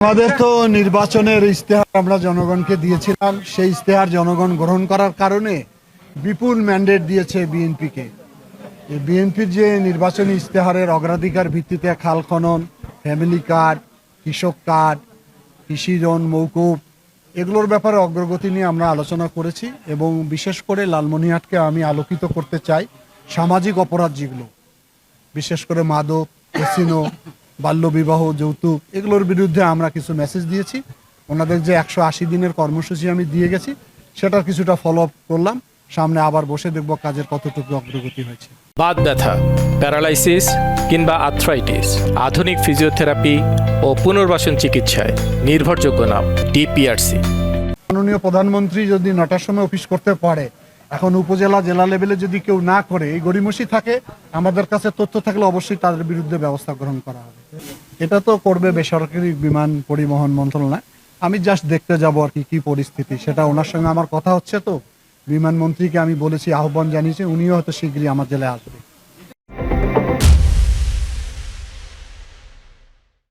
আমাদের তো নির্বাচনের ইশতেহার আমরা জনগণকে দিয়েছিলাম, সেই ইশতেহার জনগণ গ্রহণ করার কারণে বিপুল ম্যান্ডেট দিয়েছে বিএনপিকে। এই বিএনপির যে নির্বাচনী ইশতেহারের অগ্রাধিকার ভিত্তিতে খাল খনন, ফ্যামিলি কার্ড, কৃষক কার্ড, কৃষি ঋণ মৌকুব, এগুলোর ব্যাপারে অগ্রগতি নিয়ে আমরা আলোচনা করেছি এবং বিশেষ করে লালমনিরহাটকে আমি আলোকিত করতে চাই। সামাজিক অপরাধ যেগুলো, বিশেষ করে মাদক, ক্যাসিনো, বাল্যবিবাহ, যৌতুক, এগুলোর বিরুদ্ধে আমরা কিছু মেসেজ দিয়েছি। ওনাদের যে 180 দিনের কর্মসূচি আমি দিয়ে গেছি, সেটার কিছুটা ফলো আপ করলাম। সামনে আবার বসে দেখব কাজের কতটুকু অগ্রগতি হয়েছে। বাত ব্যথা, প্যারালাইসিস কিংবা আর্থ্রাইটিস, আধুনিক ফিজিওথেরাপি ও পুনর্বাসন চিকিৎসায় নির্ভরযোগ্য নাম ডিপিআরসি। মাননীয় প্রধানমন্ত্রী যদি 9টার সময় অফিস করতে পারে, এখন উপজেলা জেলা লেভেলে যদি কেউ না করে, এই গড়িমসি থাকে, আমাদের কাছে তথ্য থাকলে অবশ্যই তাদের বিরুদ্ধে ব্যবস্থা গ্রহণ করা হবে। এটা তো করবে বেসরকারি বিমান পরিবহন মন্ত্রণালয়। আমি জাস্ট দেখতে যাব আর কি পরিস্থিতি, সেটা ওনার সঙ্গে আমার কথা হচ্ছে। তো বিমান মন্ত্রীকে আমি বলেছি, আহ্বান জানিয়েছি, উনিও হয়তো শীঘ্রই আমার জেলায় আসবে।